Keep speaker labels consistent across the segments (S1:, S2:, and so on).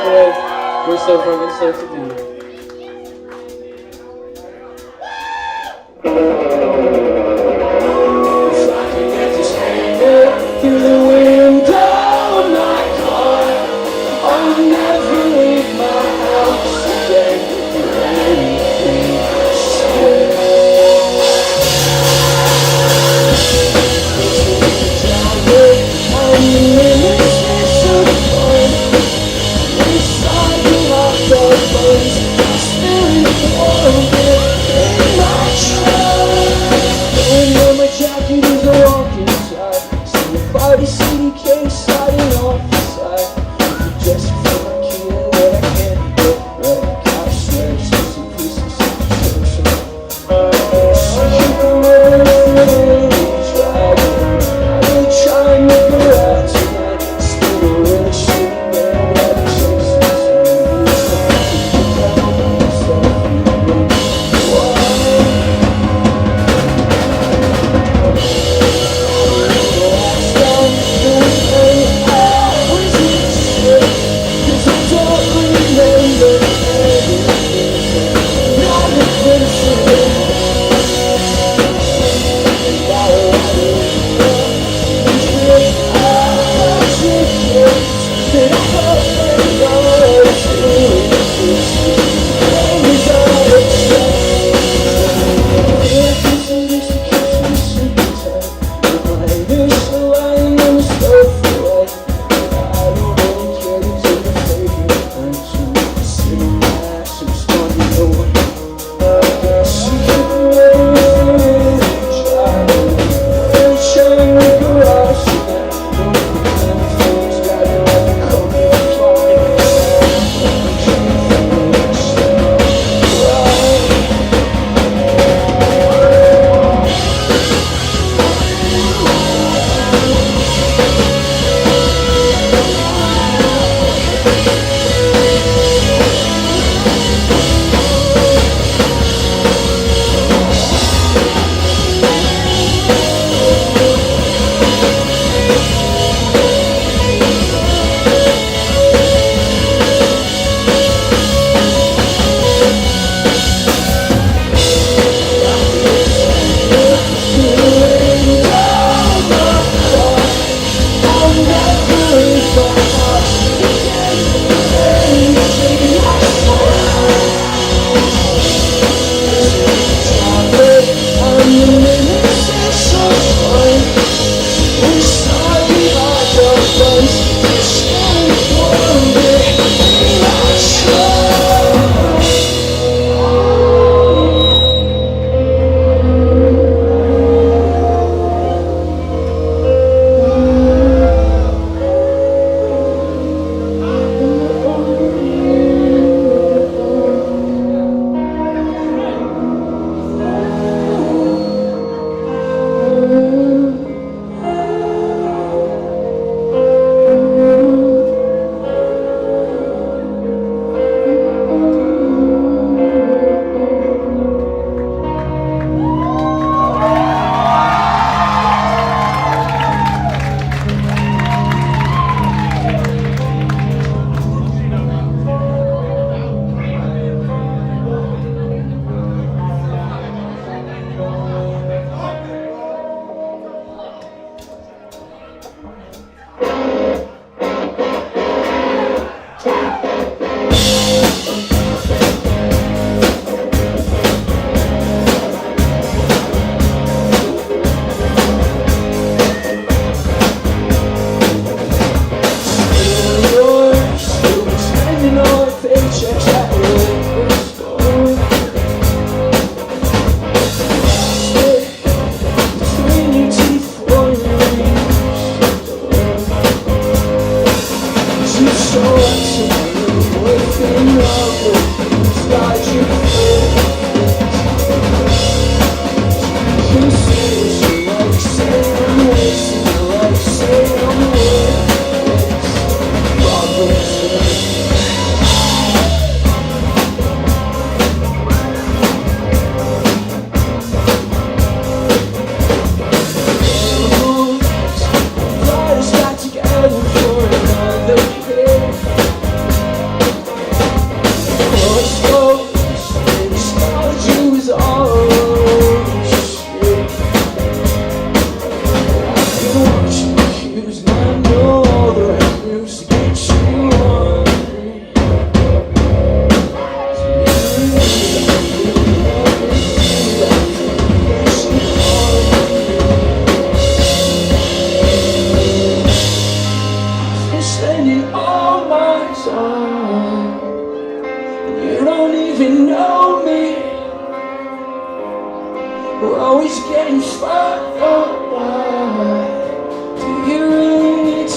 S1: away. We're so fucking stoked to be here. If I can get this hand through the window of my car, I'll never leave my house again for anything. I'm the nemesis of fun. Inside the locked up bones, spilling orbit in my trunk. Throwing on my jacket as I walk inside. See the 5 CDK sliding off the side. Just for my key and what I can't get right. I swear it's just a piece of situation. So you can really try to make her out tonight. Still a really shitty man that chases me.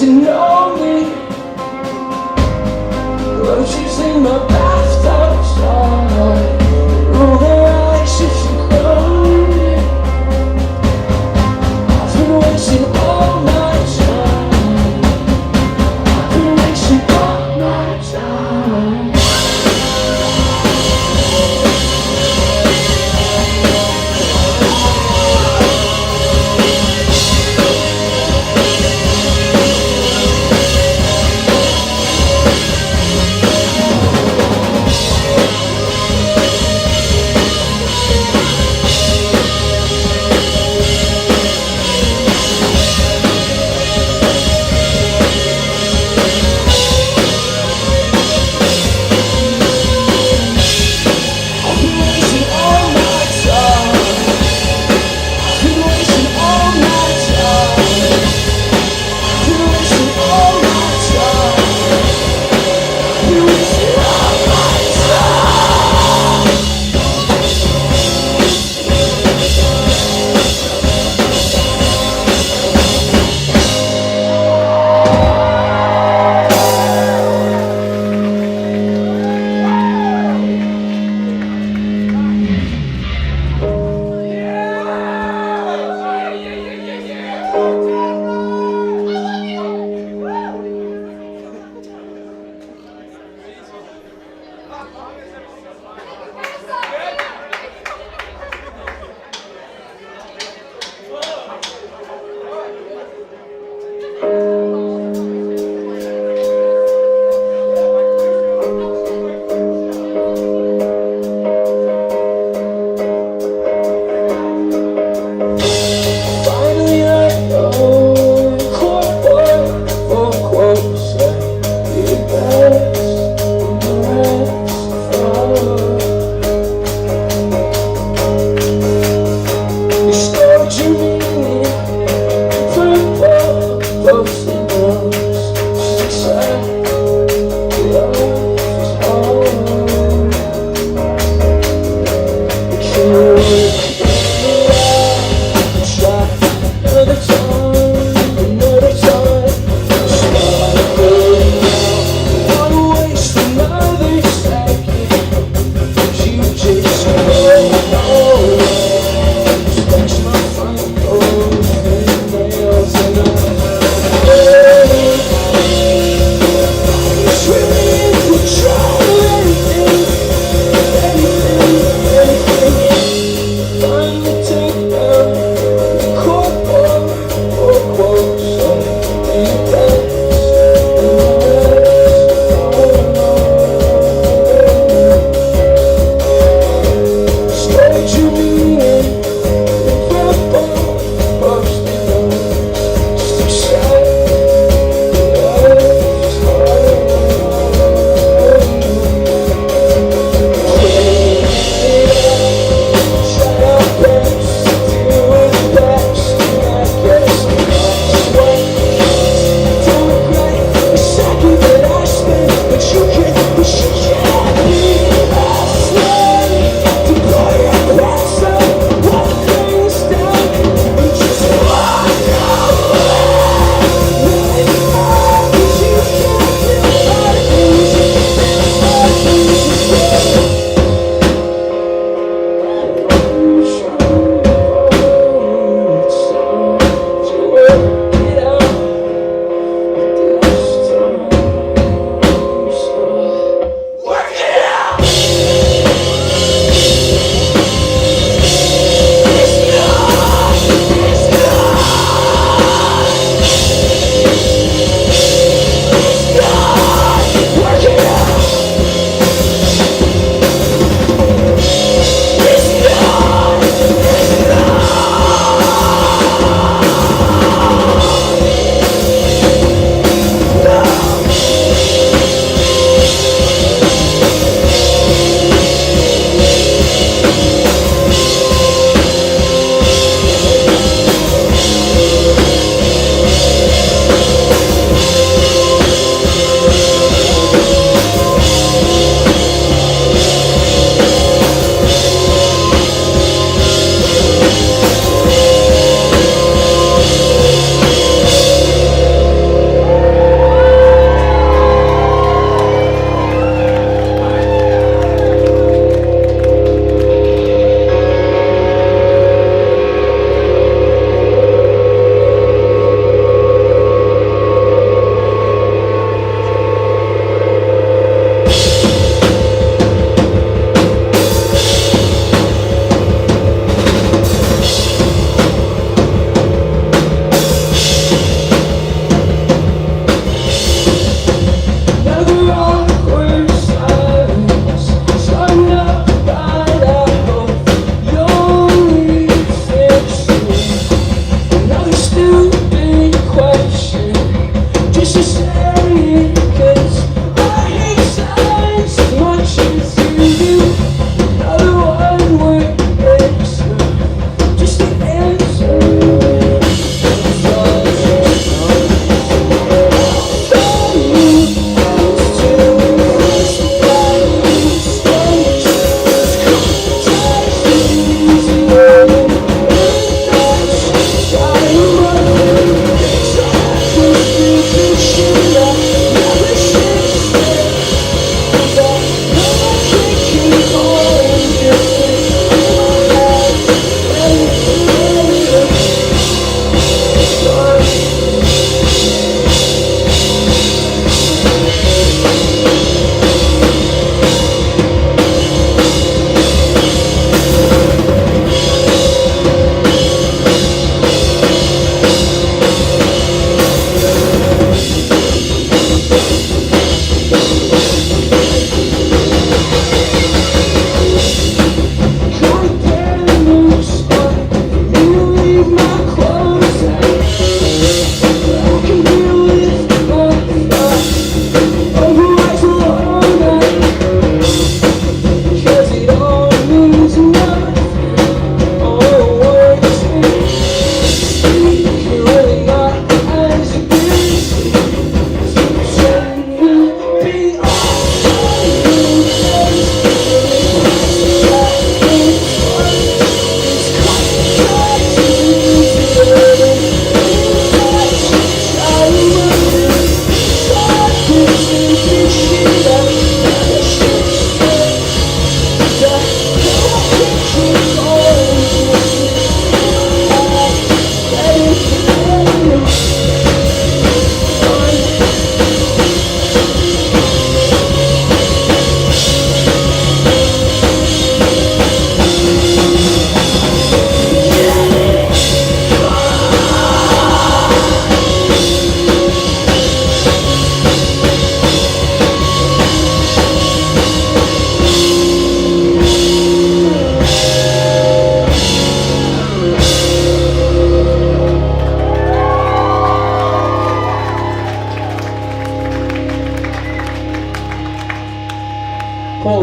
S1: to know me. Roaches in my bathtub starlight, roll their eyes if you know me. I've been wasting all my time. I've been wasting all my time.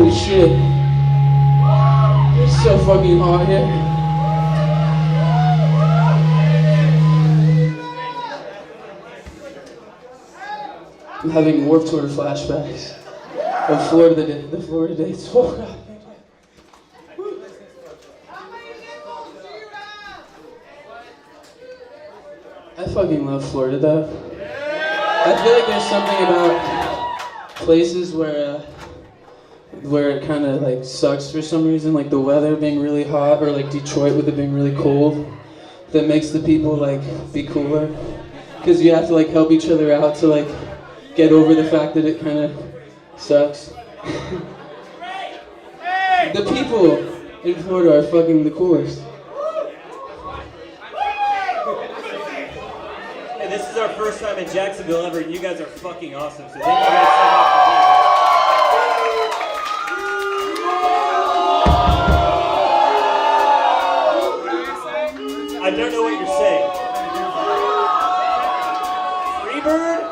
S1: Holy shit. It's so fucking hot here. I'm having Warped Tour flashbacks of the Florida dates. Oh, God. I fucking love Florida though. I feel like there's something about places where it kind of like sucks for some reason, like the weather being really hot, or like Detroit with it being really cold, that makes the people like be cooler. Because you have to like help each other out to like get over the fact that it kind of sucks. The people in Florida are fucking the coolest.
S2: Hey, this is our first time in Jacksonville ever, and you guys are fucking awesome. So thank you guys so much for being here. I don't know what you're saying. Freebird?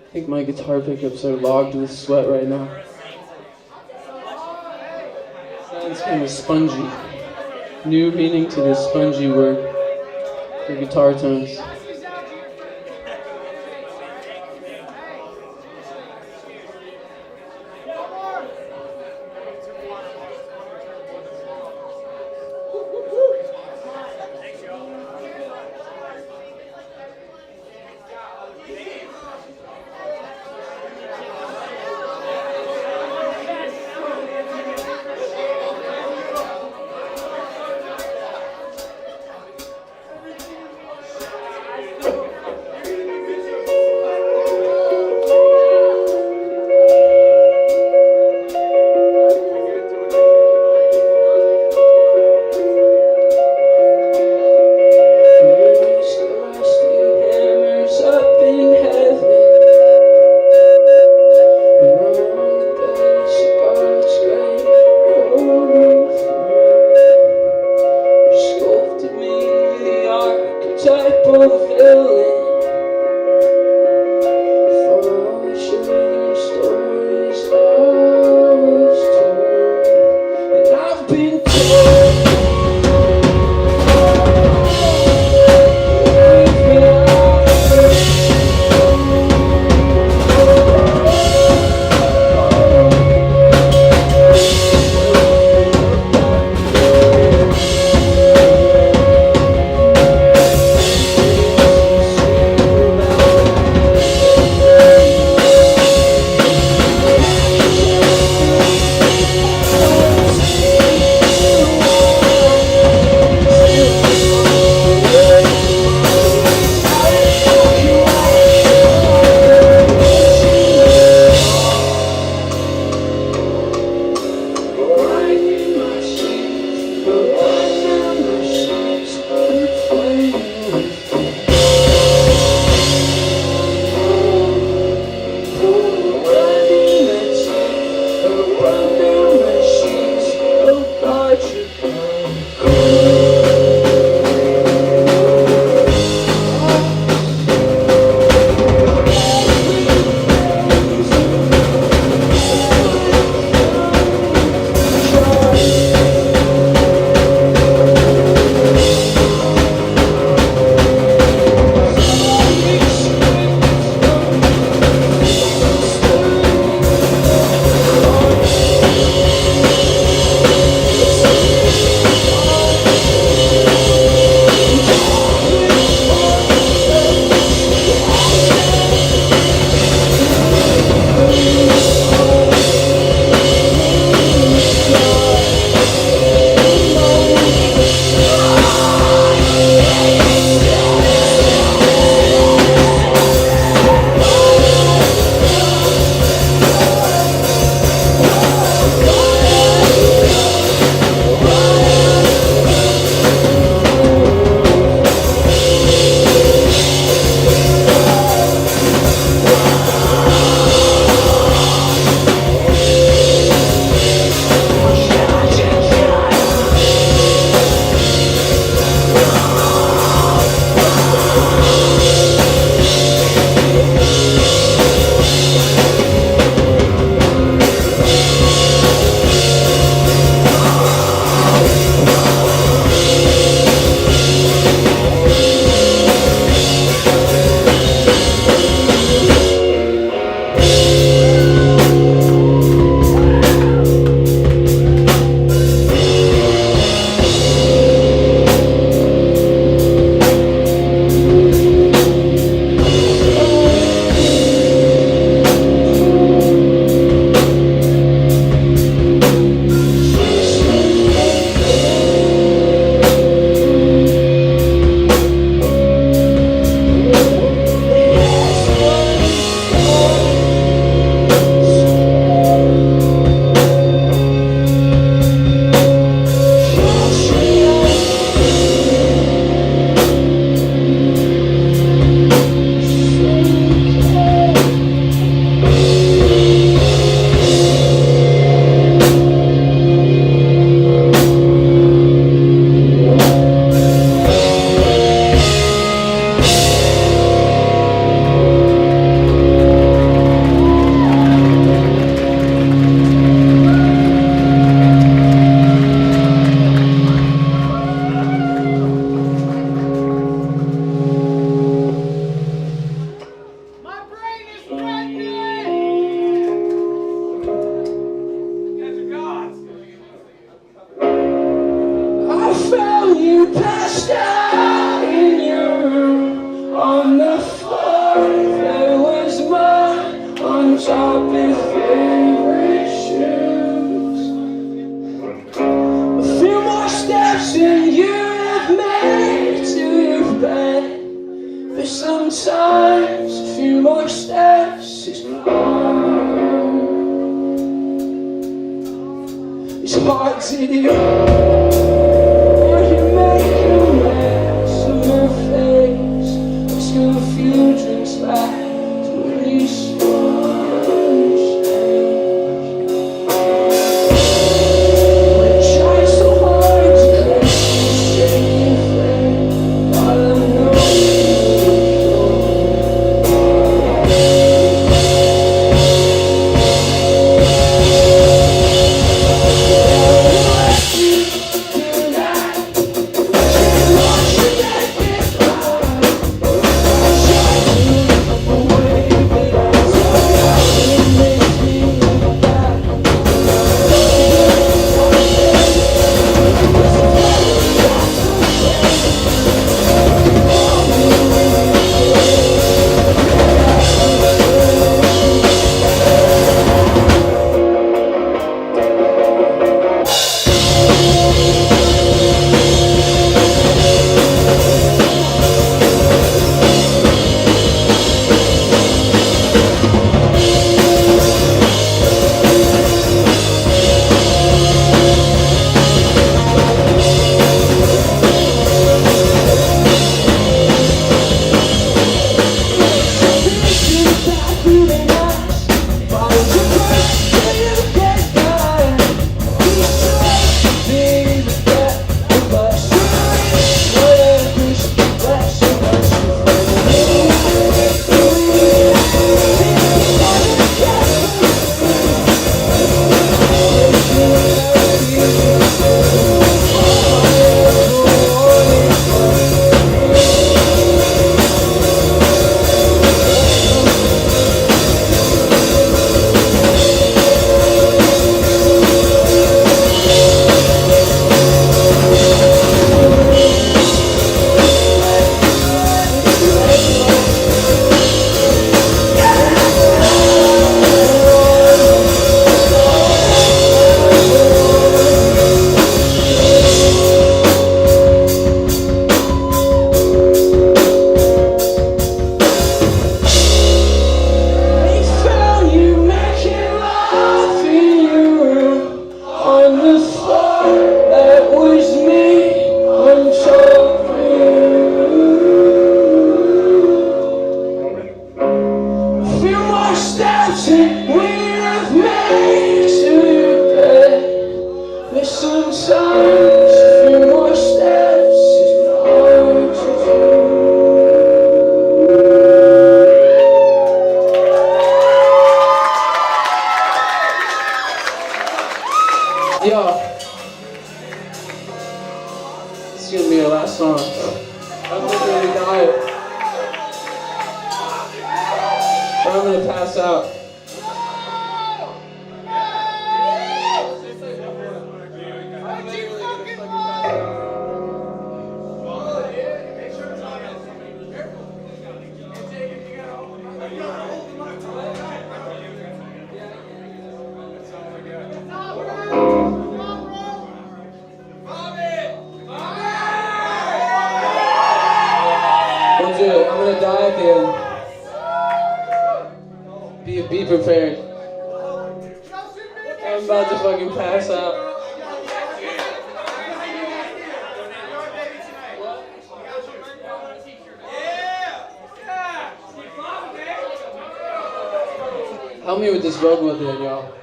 S1: I think my guitar pickups are logged with sweat right now. Sounds kind of spongy. New meaning to this spongy word for guitar tones. fulfilling. For showing stories I was told, and I've been told.
S3: pass out. I'm gonna die at the end. Be prepared. I'm about to fucking pass out. Help me with this vocal at the end, y'all.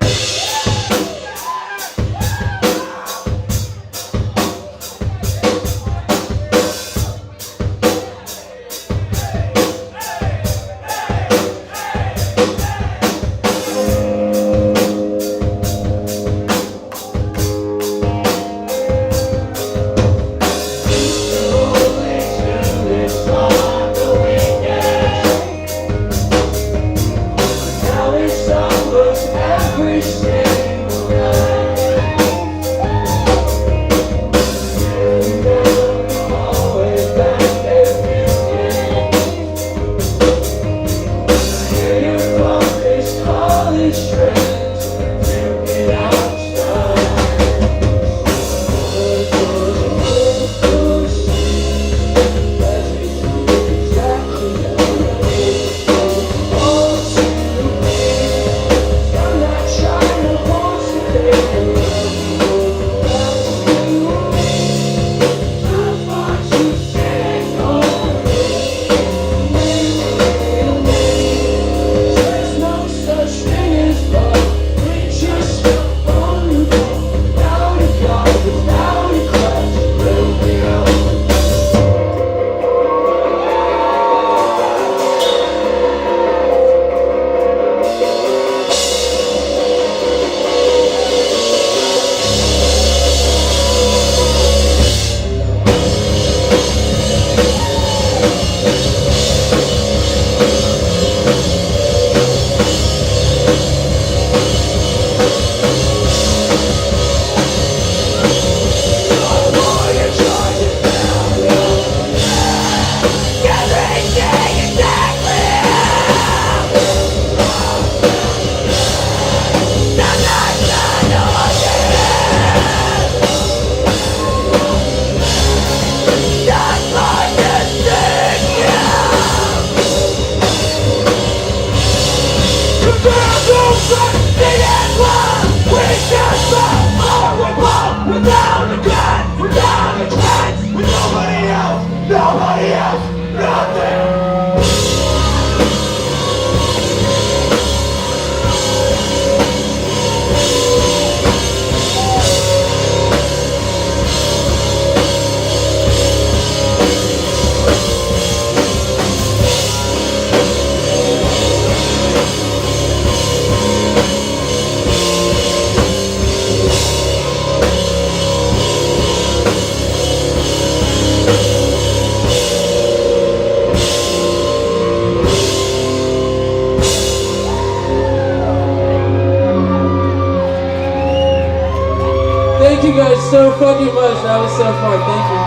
S3: Thank you guys so fucking much. That was so fun. Thank you.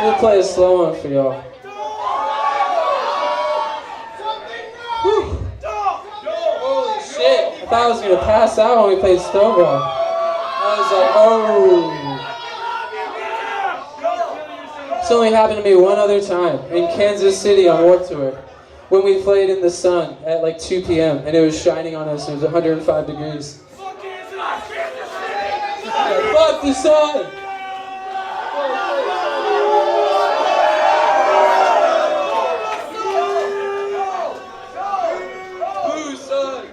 S3: We'll play a slow one for y'all. Whew. Holy shit! I thought I was gonna pass out when we played Snowball. I was like, oh. It's only happened to me one other time in Kansas City on Warped Tour when we played in the sun at like 2 p.m. and it was shining on us and it was 105 degrees. Fuck the sun! Boo, sun!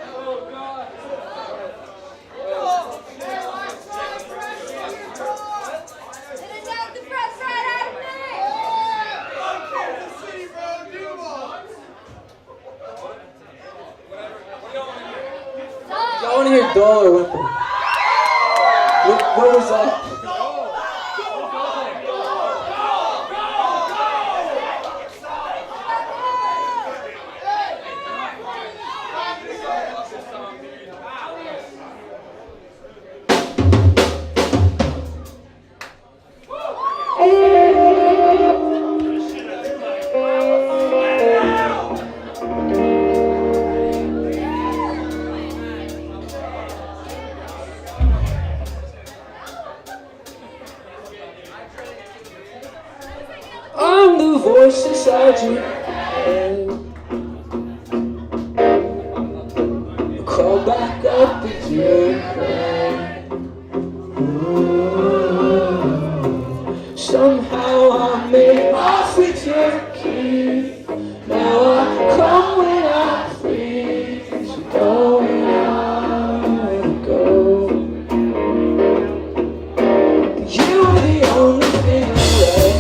S3: Oh God! hear dull or whimper. What was that? I'm the voice inside your head. Crawl back up into your bed. Somehow I made off with your key. Now I come when I'm free. So go and I go. You were the only thing I left.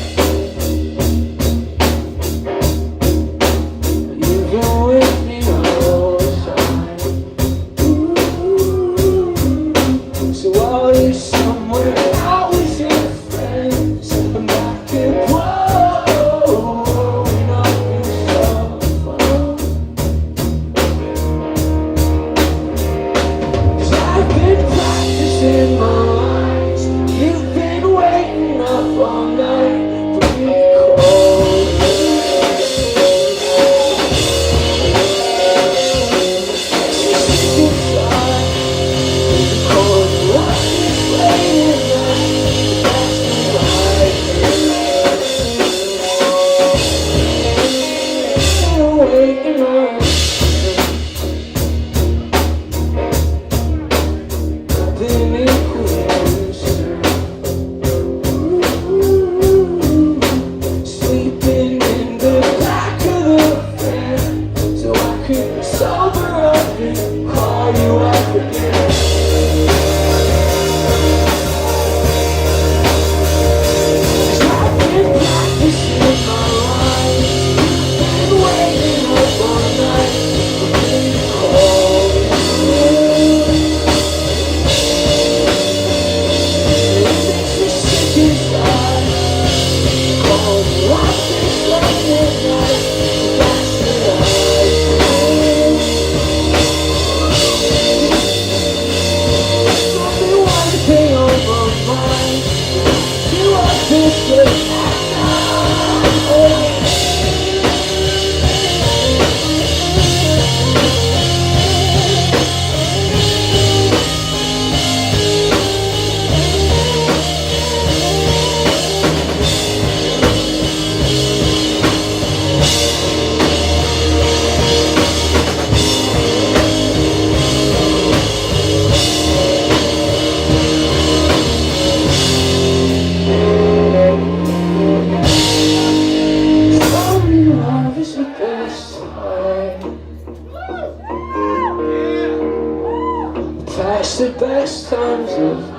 S3: The best times of